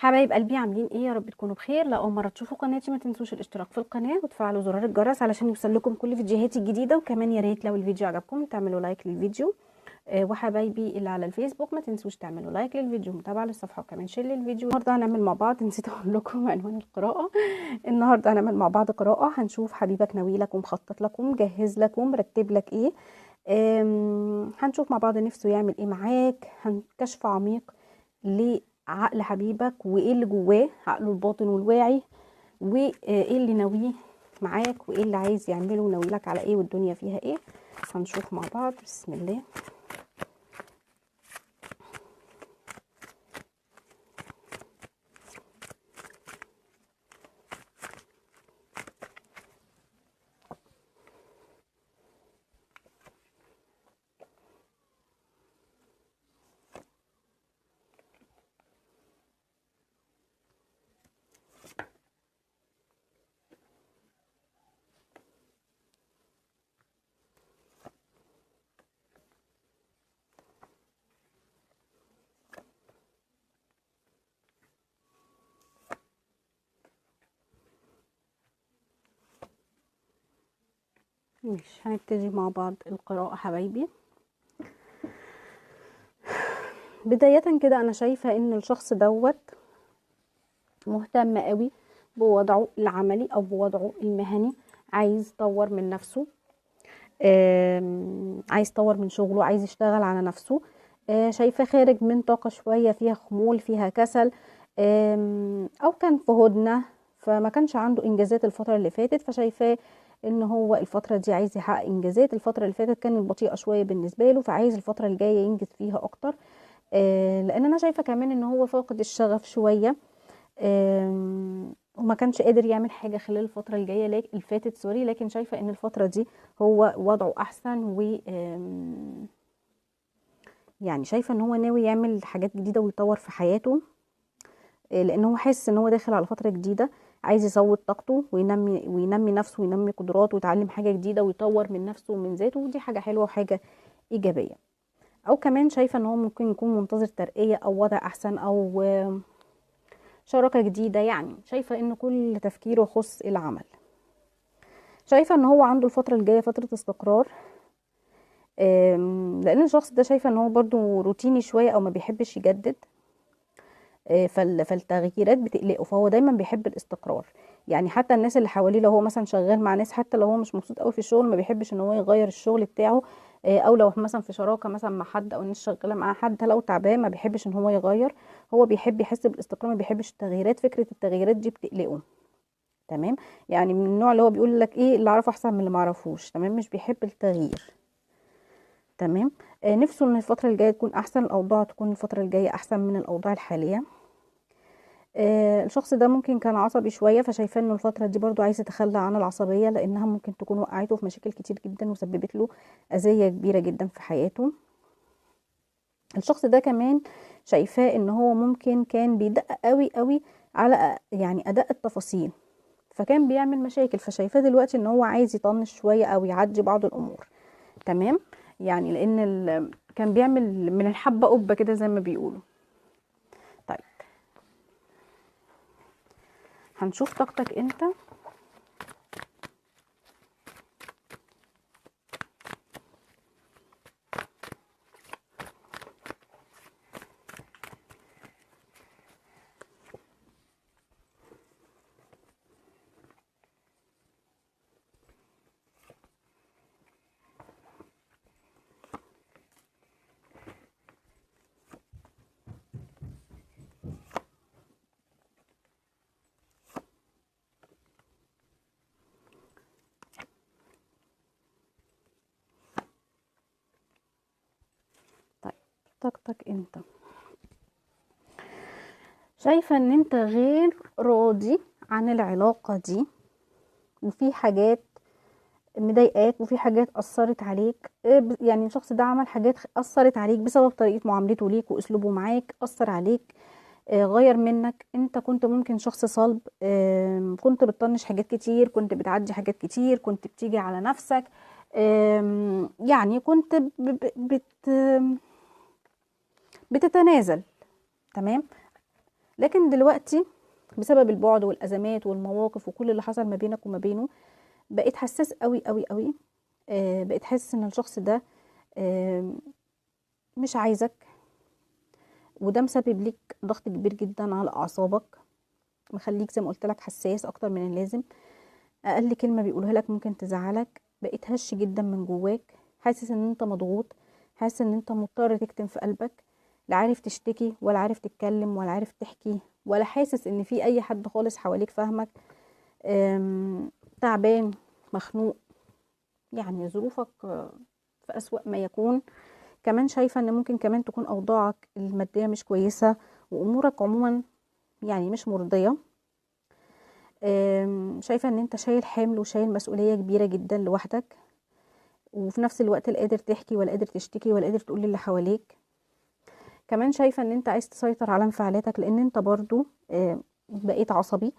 حبايب قلبي عاملين ايه؟ يا رب تكونوا بخير. لو اول مره تشوفوا قناتي ما تنسوش الاشتراك في القناه وتفعلوا زرار الجرس علشان يوصلكم كل فيديوهاتي الجديده. وكمان يا ريت لو الفيديو عجبكم تعملوا لايك للفيديو. وحبايبي اللي على الفيسبوك ما تنسوش تعملوا لايك للفيديو ومتابعه للصفحه وكمان شير للفيديو. النهارده هنعمل مع بعض، نسيت اقول لكم عنوان القراءه. النهارده هنعمل مع بعض قراءه، هنشوف حبيبك ناوي لك ومخطط لك ومجهز لك ومرتب لك ايه. هنشوف مع بعض نفسه يعمل ايه معاك، هنكشف عميق لعقل حبيبك وايه اللي جواه، عقله الباطن والواعي، وايه اللي ناويه معاك وايه اللي عايز يعمله وناوي لك على ايه والدنيا فيها ايه. هنشوف مع بعض. بسم الله. مش هنبتدي مع بعض القراءة حبايبي. بداية كده انا شايفة ان الشخص دوت مهتم قوي بوضعه العملي او بوضعه المهني، عايز يطور من نفسه، عايز يطور من شغله، عايز يشتغل على نفسه. شايفاه خارج من طاقة شوية فيها خمول، فيها كسل، او كان في هدنة فما كانش عنده انجازات الفترة اللي فاتت، فشايفاه ان هو الفترة دي عايز يحقق انجازات. الفترة اللي فاتت كانت بطيئة شوية بالنسبة له، فعايز الفترة الجاية ينجز فيها اكتر. لان انا شايفة كمان ان هو فاقد الشغف شوية، وما كانش قادر يعمل حاجة خلال الفترة الجاية الفاتت سوري. لكن شايفة ان الفترة دي هو وضعه احسن، و يعني شايفة ان هو ناوي يعمل حاجات جديدة ويطور في حياته، لان هو حاسس ان هو داخل على فترة جديدة، عايز يزود طاقته وينمي نفسه وينمي قدراته ويتعلم حاجة جديدة ويطور من نفسه ومن ذاته، ودي حاجة حلوة وحاجة ايجابية. او كمان شايفة ان هو ممكن يكون منتظر ترقية او وضع احسن او شراكة جديدة. يعني شايفة ان كل تفكيره يخص العمل. شايفة ان هو عنده الفترة الجاية فترة استقرار، لان الشخص ده شايفة ان هو برضو روتيني شوية او ما بيحبش يجدد. فالتغييرات بتقلقه، فهو دايما بيحب الاستقرار. يعني حتى الناس اللي حواليه، لو هو مثلا شغال مع ناس، حتى لو هو مش مبسوط قوي في الشغل، ما بيحبش ان هو يغير الشغل بتاعه. او لو مثلا في شراكه مثلا مع حد او الناس شغاله مع حد، لو تعبان ما بيحبش ان هو يغير. هو بيحب يحس بالاستقرار، ما بيحبش التغييرات. فكره التغييرات دي بتقلقه. تمام. يعني من النوع اللي هو بيقول لك ايه، اللي اعرفه احسن من اللي ما اعرفوش. تمام. مش بيحب التغيير. تمام. نفسه ان الفتره الجايه تكون احسن، الاوضاع تكون الفتره الجايه احسن من الاوضاع الحاليه. الشخص ده ممكن كان عصبي شوية، فشايفاه انه الفترة دي برضو عايز يتخلى عن العصبية، لانها ممكن تكون وقعته في مشاكل كتير جدا وسببت له اذية كبيرة جدا في حياته. الشخص ده كمان شايفاه ان هو ممكن كان بيدقق قوي قوي على يعني اداء التفاصيل، فكان بيعمل مشاكل. فشايفاه دلوقتي ان هو عايز يطنش شوية او يعدي بعض الامور. تمام. يعني لان كان بيعمل من الحبة قبة كده زي ما بيقولوا. طيب، هنشوف طاقتك انت. طيب، طاقتك انت. شايفة ان انت غير راضي عن العلاقة دي، وفي حاجات مضايقاك وفي حاجات اثرت عليك. يعني الشخص ده عمل حاجات اثرت عليك بسبب طريقة معاملته ليك واسلوبه معاك، اثر عليك. غير منك. انت كنت ممكن شخص صلب، كنت بتطنش حاجات كتير، كنت بتعدي حاجات كتير، كنت بتيجي على نفسك. يعني كنت بتتنازل. تمام. لكن دلوقتي بسبب البعد والازمات والمواقف وكل اللي حصل ما بينك وما بينه بقيت حساس قوي قوي قوي. بقيت حاسس ان الشخص ده مش عايزك، وده مسبب ليك ضغط كبير جدا على اعصابك، مخليك زي ما قلت لك حساس اكتر من اللازم. اقل كلمه بيقولها لك ممكن تزعلك. بقيت هش جدا من جواك، حاسس ان انت مضغوط، حاسس ان انت مضطر تكتم في قلبك، لا عارف تشتكي ولا عارف تتكلم ولا عارف تحكي، ولا حاسس ان في اي حد خالص حواليك فاهمك. تعبان، مخنوق، يعني ظروفك في أسوأ ما يكون. كمان شايفة ان ممكن كمان تكون اوضاعك المادية مش كويسة، وامورك عموما يعني مش مرضية. شايفة ان انت شايل حمل وشايل مسؤولية كبيرة جدا لوحدك، وفي نفس الوقت لا قادر تحكي ولا قادر تشتكي ولا قادر تقول للي حواليك. كمان شايفة ان انت عايز تسيطر على انفعالاتك، لان انت برضو بقيت عصبي.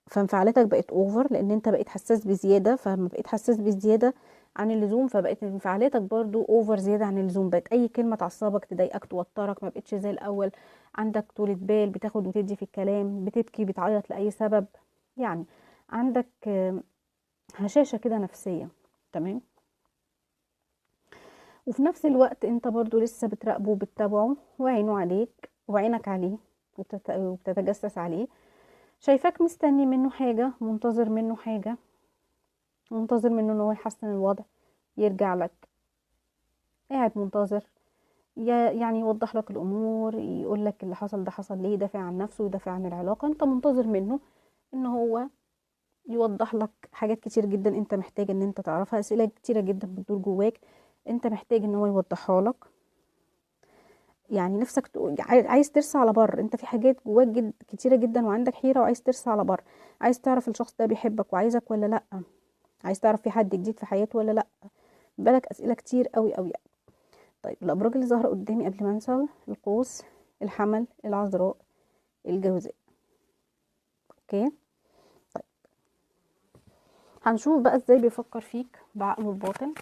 فانفعالاتك بقت اوفر، لان انت بقيت حساس بزياده. فلما بقيت حساس بزياده عن اللزوم، فبقت انفعالاتك برضو اوفر زياده عن اللزوم. بقت اي كلمه تعصبك، تضايقك، توترك، ما بقتش زي الاول. عندك طولة بال، بتاخد وتدي في الكلام، بتبكي، بتعيط لاي سبب. يعني عندك هشاشه كده نفسيه. تمام. وفي نفس الوقت انت برضو لسه بتراقبه وبتتابعه، وعينه عليك وعينك عليه، وبتتجسس عليه. شايفاك مستني منه حاجة، منتظر منه حاجة، منتظر منه ان هو يحسن الوضع، يرجع لك. قاعد منتظر، يعني يوضح لك الامور، يقول لك اللي حصل ده حصل ليه، يدافع عن نفسه، يدافع عن العلاقة. انت منتظر منه ان هو يوضح لك حاجات كتير جدا انت محتاج ان انت تعرفها. اسئلة كتيرة جدا بتدور جواك، انت محتاج ان هو يوضحها لك. يعني نفسك عايز ترسى على بر. انت في حاجات جواك كتيرة جدا، وعندك حيرة، وعايز ترسى على بر. عايز تعرف الشخص ده بيحبك وعايزك ولا لا، عايز تعرف في حد جديد في حياته ولا لا. بالك اسئله كتير قوي قوي. طيب الابراج اللي ظاهره قدامي قبل ما انسى: القوس، الحمل، العذراء، الجوزاء. اوكي. طيب هنشوف بقى ازاي بيفكر فيك بعقله الباطن.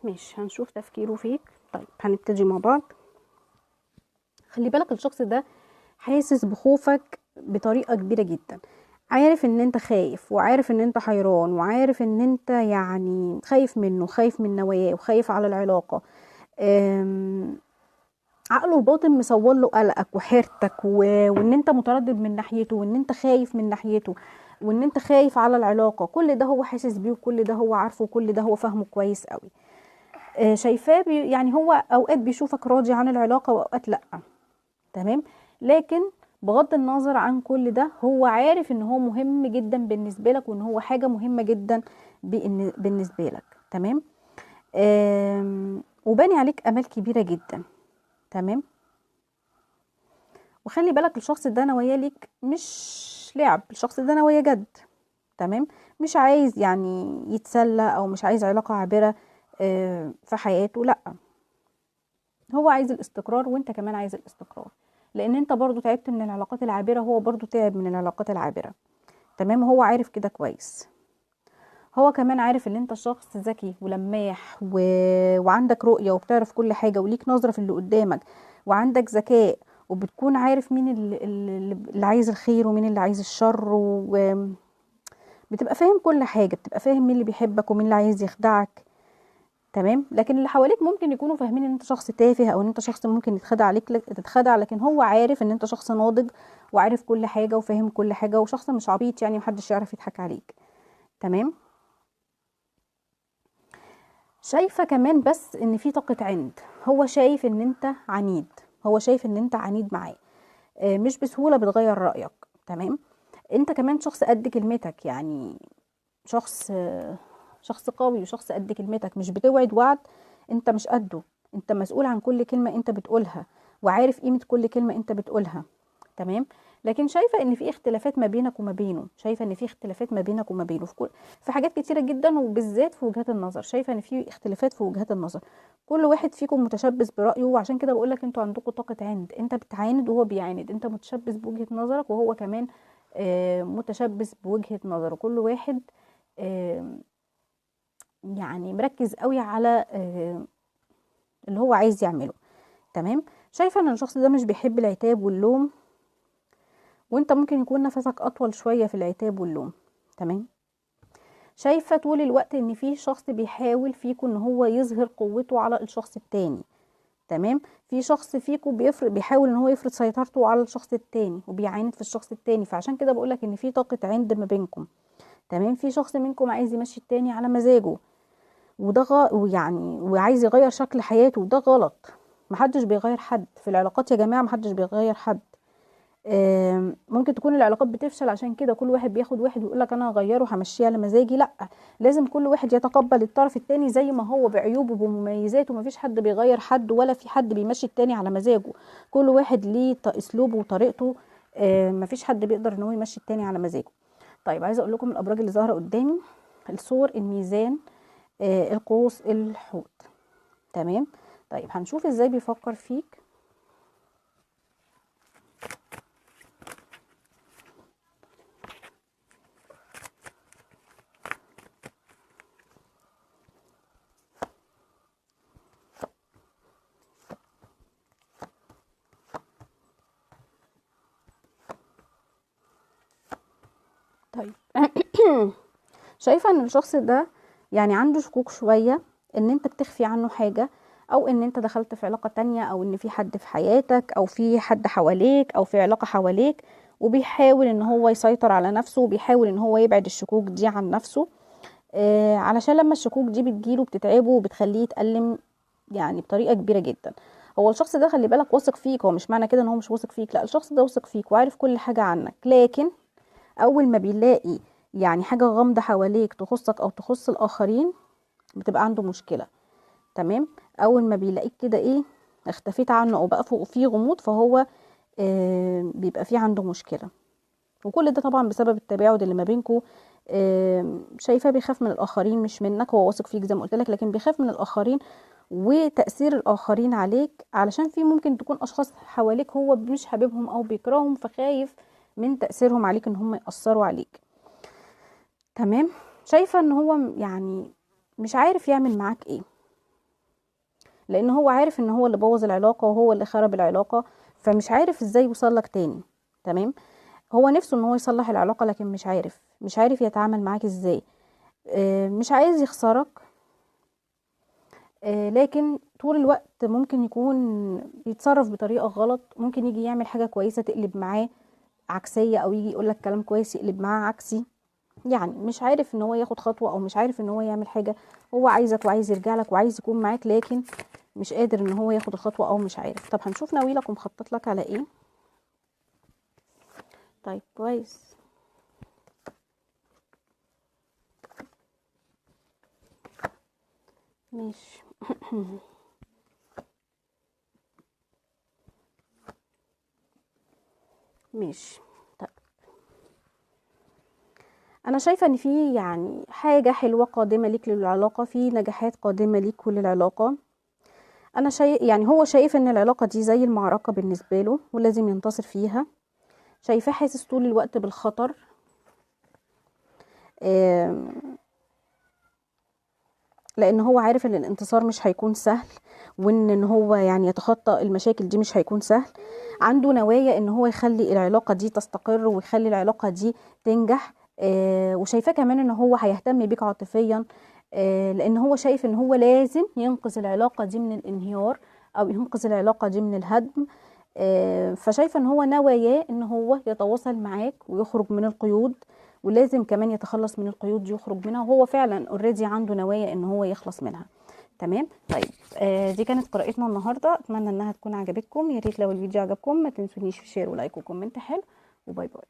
ماشي، هنشوف تفكيره فيك. طيب هنبتدي مع بعض. خلي بالك الشخص ده حاسس بخوفك بطريقة كبيرة جدا. عارف ان انت خايف، وعارف ان انت حيران، وعارف ان انت يعني خايف منه، خايف من نواياه، وخايف على العلاقة. عقله الباطن مصور له قلقك وحيرتك وان انت متردد من ناحيته، وان انت خايف من ناحيته، وان انت خايف على العلاقة. كل ده هو حاسس بيه، وكل ده هو عارفه، وكل ده هو فاهمه كويس قوي. شايفاه يعني هو اوقات بيشوفك راضي عن العلاقة، واوقات لا. تمام. لكن بغض النظر عن كل ده، هو عارف ان هو مهم جدا بالنسبة لك، وان هو حاجة مهمة جدا بالنسبة لك. تمام. وباني عليك امال كبيرة جدا. تمام. وخلي بالك الشخص ده نوايا ليك مش لعب، الشخص ده نوايا جد. تمام. مش عايز يعني يتسلى، او مش عايز علاقة عابرة في حياته، لا. هو عايز الاستقرار، وانت كمان عايز الاستقرار، لان انت برضو تعبت من العلاقات العابرة، هو برضو تعب من العلاقات العابرة. تمام. هو عارف كده كويس. هو كمان عارف ان انت شخص ذكي ولماح وعندك رؤية، وبتعرف كل حاجة، وليك نظرة في اللي قدامك، وعندك ذكاء، وبتكون عارف مين اللي عايز الخير ومين اللي عايز الشر، وبتبقى فاهم كل حاجة، بتبقى فاهم مين اللي بيحبك ومين اللي عايز يخدعك. تمام. لكن اللي حواليك ممكن يكونوا فاهمين ان انت شخص تافه، او ان انت شخص ممكن يتخدع عليك، تتخدع. لكن هو عارف ان انت شخص ناضج، وعارف كل حاجة، وفاهم كل حاجة، وشخص مش عبيط، يعني محدش يعرف يضحك عليك. تمام. شايفة كمان بس ان في طاقة عند. هو شايف ان انت عنيد، هو شايف ان انت عنيد معاه، مش بسهولة بتغير رأيك. تمام. انت كمان شخص قد كلمتك، يعني شخص شخص قوي، وشخص قد كلمتك، مش بتوعد وعد انت مش قده. انت مسؤول عن كل كلمة انت بتقولها، وعارف قيمة كل كلمة انت بتقولها. تمام. لكن شايفه ان في اختلافات ما بينك وما بينه، شايفه ان في اختلافات ما بينك وما بينه في حاجات كتيره جدا، وبالذات في وجهات النظر. شايفه ان في اختلافات في وجهات النظر، كل واحد فيكم متشبث برايه، وعشان كده بقول لك انتوا عندكم طاقه عند، انت بتعاند وهو بيعاند، انت متشبث بوجهه نظرك وهو كمان متشبث بوجهه نظره. كل واحد يعني مركز قوي على اللي هو عايز يعمله. تمام. شايفه ان الشخص ده مش بيحب العتاب واللوم، وانت ممكن يكون نفسك اطول شويه في العتاب واللوم. تمام. شايفه طول الوقت ان في شخص بيحاول فيكم ان هو يظهر قوته على الشخص التاني. تمام. في شخص فيكم بيحاول ان هو يفرض سيطرته على الشخص التاني وبيعاند في الشخص التاني، فعشان كده بقولك ان في طاقه عند ما بينكم. تمام. في شخص منكم عايز يمشي التاني على مزاجه، وده يعني وعايز يغير شكل حياته، وده غلط. محدش بيغير حد في العلاقات يا جماعه، محدش بيغير حد. ممكن تكون العلاقات بتفشل عشان كده كل واحد بياخد واحد ويقول لك انا هغيره همشيه على مزاجي. لا، لازم كل واحد يتقبل الطرف التاني زي ما هو بعيوبه بمميزاته. مفيش حد بيغير حد ولا في حد بيمشي التاني على مزاجه، كل واحد ليه اسلوبه وطريقته. مفيش حد بيقدر ان هو يمشي التاني على مزاجه. طيب عايزه اقول لكم الابراج اللي ظاهره قدامي: الثور، الميزان، القوس، الحوت. تمام. طيب هنشوف ازاي بيفكر فيك. طيب شايفه ان الشخص ده يعني عنده شكوك شويه ان انت بتخفي عنه حاجه، او ان انت دخلت في علاقه تانية، او ان في حد في حياتك، او في حد حواليك، او في علاقه حواليك، وبيحاول ان هو يسيطر على نفسه، وبيحاول ان هو يبعد الشكوك دي عن نفسه. علشان لما الشكوك دي بتجيله بتتعبه وبتخليه يتألم يعني بطريقه كبيره جدا. هو الشخص ده خلي بالك واثق فيك، هو مش معنى كده ان هو مش واثق فيك، لا، الشخص ده واثق فيك وعارف كل حاجه عنك، لكن اول ما بيلاقي يعني حاجة غامضة حواليك تخصك او تخص الاخرين بتبقى عنده مشكلة. تمام. اول ما بيلاقيك كده ايه، اختفيت عنه او بقى فيه غموض، فهو بيبقى فيه عنده مشكلة. وكل ده طبعا بسبب التباعد اللي ما بينكو. شايفاه بيخاف من الاخرين مش منك، هو واثق فيك زي ما قلت لك، لكن بيخاف من الاخرين وتأثير الاخرين عليك، علشان في ممكن تكون اشخاص حواليك هو مش حاببهم او بيكرههم، فخايف من تأثيرهم عليك ان هم يأثروا عليك. تمام. شايفة ان هو يعني مش عارف يعمل معاك ايه، لان هو عارف ان هو اللي بوظ العلاقة وهو اللي خرب العلاقة، فمش عارف ازاي يوصلك تاني. تمام. هو نفسه ان هو يصلح العلاقة، لكن مش عارف يتعامل معاك ازاي. مش عايز يخسرك، لكن طول الوقت ممكن يكون بيتصرف بطريقة غلط، ممكن يجي يعمل حاجة كويسة تقلب معاه عكسية، او يجي يقولك كلام كويس يقلب معاه عكسي. يعني مش عارف ان هو ياخد خطوة، او مش عارف ان هو يعمل حاجة. هو عايزك وعايز يرجع لك وعايز يكون معاك، لكن مش قادر ان هو ياخد الخطوة او مش عارف. طب هنشوف ناوي لك ومخطط لك على ايه. طيب كويس. ماشي ماشي. طيب انا شايفة ان في يعني حاجة حلوة قادمة ليك للعلاقة، في نجاحات قادمة ليك وللعلاقة. انا يعني هو شايف ان العلاقة دي زي المعركة بالنسبة له ولازم ينتصر فيها. شايفاه حاسس طول الوقت بالخطر، لان هو عارف ان الانتصار مش هيكون سهل، وان هو يعني يتخطى المشاكل دي مش هيكون سهل. عنده نوايا ان هو يخلي العلاقة دي تستقر ويخلي العلاقة دي تنجح. وشايفاه كمان ان هو هيهتم بيك عاطفيا، لان هو شايف ان هو لازم ينقذ العلاقة دي من الانهيار، او ينقذ العلاقة دي من الهدم. فشايفه ان هو نواياه ان هو يتواصل معاك ويخرج من القيود، ولازم كمان يتخلص من القيود دي يخرج منها، وهو فعلا اوريدي عنده نوايا ان هو يخلص منها. تمام. طيب دي كانت قراءتنا النهارده، اتمنى انها تكون عجبتكم. يا ريت لو الفيديو عجبكم ما تنسونيش في شير ولايك وكومنت حلو، وباي باي.